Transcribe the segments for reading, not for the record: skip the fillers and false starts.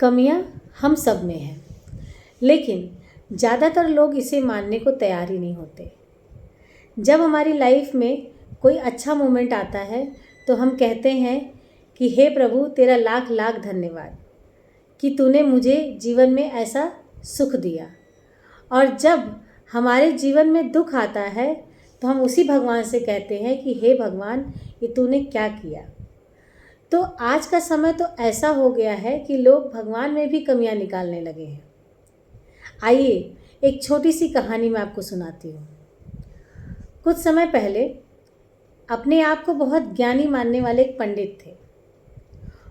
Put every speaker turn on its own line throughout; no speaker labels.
कमियां हम सब में हैं, लेकिन ज़्यादातर लोग इसे मानने को तैयार ही नहीं होते। जब हमारी लाइफ में कोई अच्छा मोमेंट आता है तो हम कहते हैं कि हे प्रभु, तेरा लाख लाख धन्यवाद कि तूने मुझे जीवन में ऐसा सुख दिया। और जब हमारे जीवन में दुख आता है तो हम उसी भगवान से कहते हैं कि हे भगवान, ये तूने क्या किया। तो आज का समय तो ऐसा हो गया है कि लोग भगवान में भी कमियां निकालने लगे हैं। आइए एक छोटी सी कहानी मैं आपको सुनाती हूँ। कुछ समय पहले अपने आप को बहुत ज्ञानी मानने वाले एक पंडित थे।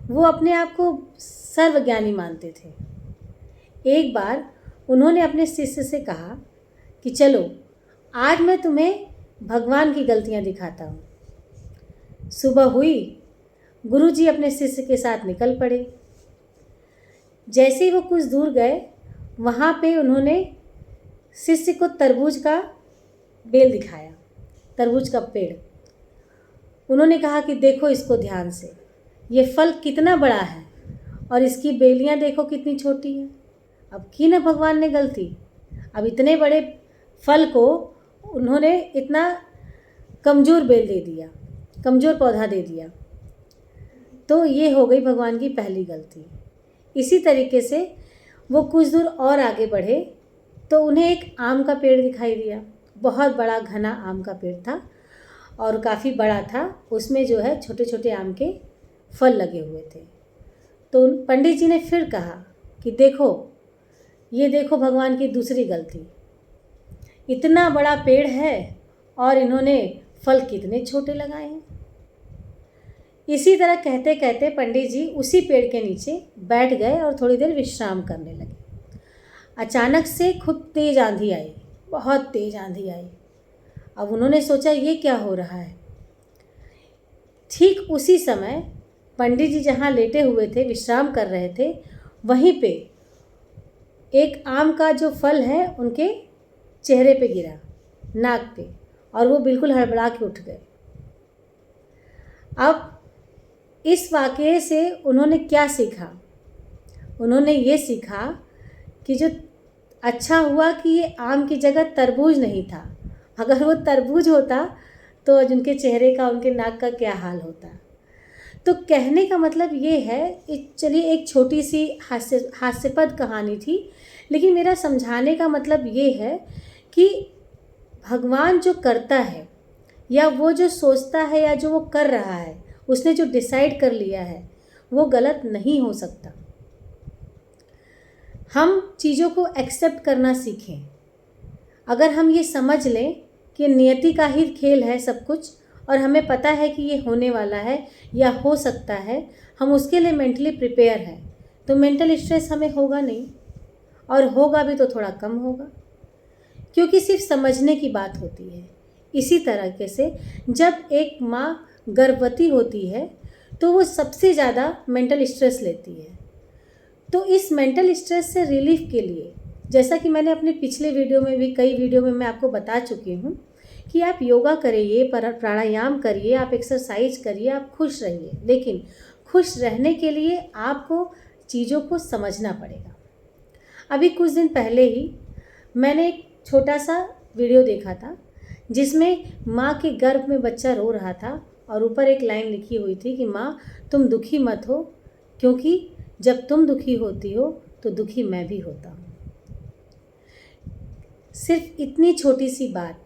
वो अपने आप को सर्वज्ञानी मानते थे। एक बार उन्होंने अपने शिष्य से कहा कि चलो आज मैं तुम्हें भगवान की गलतियाँ दिखाता हूँ। सुबह हुई, गुरुजी अपने शिष्य के साथ निकल पड़े। जैसे ही वो कुछ दूर गए, वहाँ पे उन्होंने शिष्य को तरबूज का बेल दिखाया, तरबूज का पेड़। उन्होंने कहा कि देखो इसको ध्यान से, ये फल कितना बड़ा है और इसकी बेलियाँ देखो कितनी छोटी हैं। अब की ना भगवान ने गलती, अब इतने बड़े फल को उन्होंने इतना कमज़ोर बेल दे दिया, कमज़ोर पौधा दे दिया। तो ये हो गई भगवान की पहली गलती। इसी तरीके से वो कुछ दूर और आगे बढ़े तो उन्हें एक आम का पेड़ दिखाई दिया। बहुत बड़ा घना आम का पेड़ था और काफ़ी बड़ा था। उसमें जो है छोटे छोटे आम के फल लगे हुए थे। तो पंडित जी ने फिर कहा कि देखो, ये देखो भगवान की दूसरी गलती, इतना बड़ा पेड़ है और इन्होंने फल कितने छोटे लगाए हैं। इसी तरह कहते कहते पंडित जी उसी पेड़ के नीचे बैठ गए और थोड़ी देर विश्राम करने लगे। अचानक से खूब तेज आंधी आई, बहुत तेज आंधी आई। अब उन्होंने सोचा ये क्या हो रहा है। ठीक उसी समय पंडित जी जहाँ लेटे हुए थे, विश्राम कर रहे थे, वहीं पे एक आम का जो फल है उनके चेहरे पे गिरा, नाक पे, और वो बिल्कुल हड़बड़ा के उठ गए। अब इस वाक़ये से उन्होंने क्या सीखा? उन्होंने ये सीखा कि जो अच्छा हुआ कि ये आम की जगह तरबूज नहीं था। अगर वो तरबूज होता तो आज उनके चेहरे का, उनके नाक का क्या हाल होता। तो कहने का मतलब ये है, चलिए एक छोटी सी हास्यपद कहानी थी, लेकिन मेरा समझाने का मतलब ये है कि भगवान जो करता है या वो जो सोचता है या जो वो कर रहा है, उसने जो डिसाइड कर लिया है, वो गलत नहीं हो सकता। हम चीज़ों को एक्सेप्ट करना सीखें। अगर हम ये समझ लें कि नियति का ही खेल है सब कुछ और हमें पता है कि ये होने वाला है या हो सकता है, हम उसके लिए मेंटली प्रिपेयर हैं, तो मेंटल स्ट्रेस हमें होगा नहीं, और होगा भी तो थोड़ा कम होगा, क्योंकि सिर्फ समझने की बात होती है। इसी तरीके से जब एक माँ गर्भवती होती है तो वो सबसे ज़्यादा मेंटल स्ट्रेस लेती है। तो इस मेंटल स्ट्रेस से रिलीफ के लिए, जैसा कि मैंने अपने पिछले वीडियो में भी, कई वीडियो में मैं आपको बता चुकी हूँ कि आप योगा करिए, प्राणायाम करिए, आप एक्सरसाइज करिए, आप खुश रहिए, लेकिन खुश रहने के लिए आपको चीज़ों को समझना पड़ेगा। अभी कुछ दिन पहले ही मैंने एक छोटा सा वीडियो देखा था जिसमें माँ के गर्भ में बच्चा रो रहा था और ऊपर एक लाइन लिखी हुई थी कि माँ तुम दुखी मत हो, क्योंकि जब तुम दुखी होती हो तो दुखी मैं भी होता हूँ। सिर्फ इतनी छोटी सी बात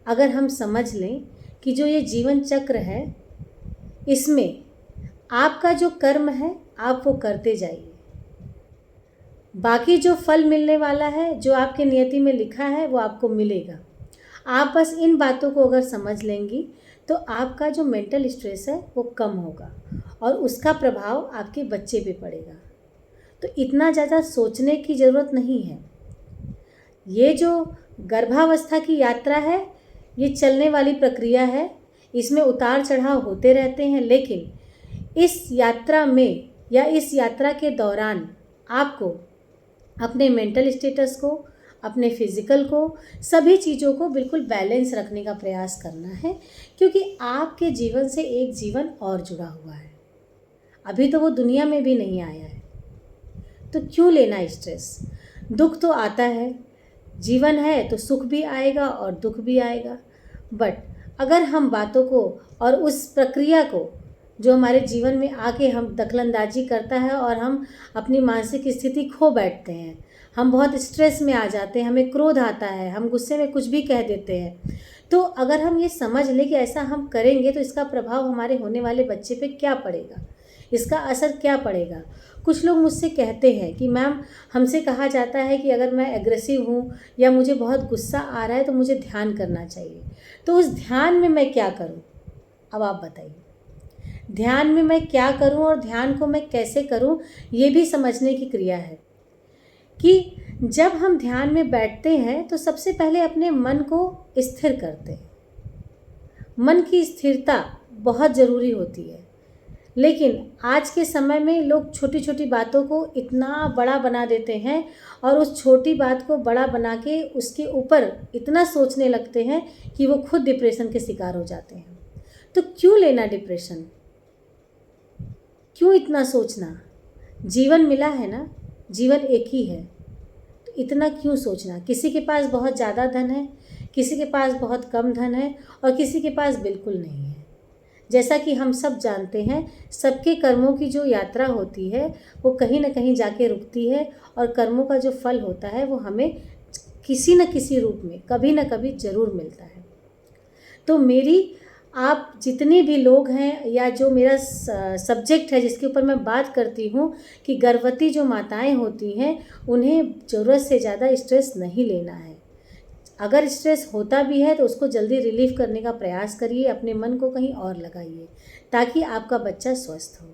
अगर हम समझ लें कि जो ये जीवन चक्र है, इसमें आपका जो कर्म है आप वो करते जाइए, बाकी जो फल मिलने वाला है, जो आपके नियति में लिखा है, वो आपको मिलेगा। आप बस इन बातों को अगर समझ लेंगी तो आपका जो मेंटल स्ट्रेस है वो कम होगा और उसका प्रभाव आपके बच्चे पे पड़ेगा। तो इतना ज़्यादा सोचने की ज़रूरत नहीं है। ये जो गर्भावस्था की यात्रा है, ये चलने वाली प्रक्रिया है, इसमें उतार चढ़ाव होते रहते हैं, लेकिन इस यात्रा में या इस यात्रा के दौरान आपको अपने मेंटल स्टेटस को, अपने फिज़िकल को, सभी चीज़ों को बिल्कुल बैलेंस रखने का प्रयास करना है, क्योंकि आपके जीवन से एक जीवन और जुड़ा हुआ है। अभी तो वो दुनिया में भी नहीं आया है। तो क्यों लेना स्ट्रेस? दुख तो आता है, जीवन है तो सुख भी आएगा और दुख भी आएगा। बट अगर हम बातों को और उस प्रक्रिया को जो हमारे जीवन में आके हम दखलंदाजी करता है और हम अपनी मानसिक स्थिति खो बैठते हैं, हम बहुत स्ट्रेस में आ जाते हैं, हमें क्रोध आता है, हम गुस्से में कुछ भी कह देते हैं, तो अगर हम ये समझ लें कि ऐसा हम करेंगे तो इसका प्रभाव हमारे होने वाले बच्चे पे क्या पड़ेगा, इसका असर क्या पड़ेगा। कुछ लोग मुझसे कहते हैं कि मैम, हमसे कहा जाता है कि अगर मैं एग्रेसिव हूँ या मुझे बहुत गुस्सा आ रहा है तो मुझे ध्यान करना चाहिए, तो उस ध्यान में मैं क्या करूँ? अब आप बताइए, ध्यान में मैं क्या करूँ और ध्यान को मैं कैसे करूँ, ये भी समझने की क्रिया है कि जब हम ध्यान में बैठते हैं तो सबसे पहले अपने मन को स्थिर करते हैं। मन की स्थिरता बहुत ज़रूरी होती है, लेकिन आज के समय में लोग छोटी छोटी बातों को इतना बड़ा बना देते हैं और उस छोटी बात को बड़ा बना के उसके ऊपर इतना सोचने लगते हैं कि वो खुद डिप्रेशन के शिकार हो जाते हैं। तो क्यों लेना डिप्रेशन? क्यों इतना सोचना? जीवन मिला है ना, जीवन एक ही है, तो इतना क्यों सोचना? किसी के पास बहुत ज़्यादा धन है, किसी के पास बहुत कम धन है और किसी के पास बिल्कुल नहीं है। जैसा कि हम सब जानते हैं, सबके कर्मों की जो यात्रा होती है वो कहीं ना कहीं जाके रुकती है और कर्मों का जो फल होता है वो हमें किसी न किसी रूप में कभी ना कभी ज़रूर मिलता है। तो मेरी आप जितने भी लोग हैं या जो मेरा सब्जेक्ट है जिसके ऊपर मैं बात करती हूँ कि गर्भवती जो माताएं होती हैं उन्हें ज़रूरत से ज़्यादा स्ट्रेस नहीं लेना है। अगर स्ट्रेस होता भी है तो उसको जल्दी रिलीफ करने का प्रयास करिए, अपने मन को कहीं और लगाइए ताकि आपका बच्चा स्वस्थ हो।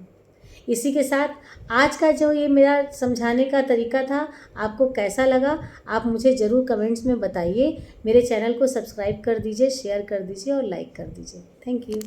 इसी के साथ आज का जो ये मेरा समझाने का तरीका था, आपको कैसा लगा आप मुझे ज़रूर कमेंट्स में बताइए। मेरे चैनल को सब्सक्राइब कर दीजिए, शेयर कर दीजिए और लाइक कर दीजिए। Thank you.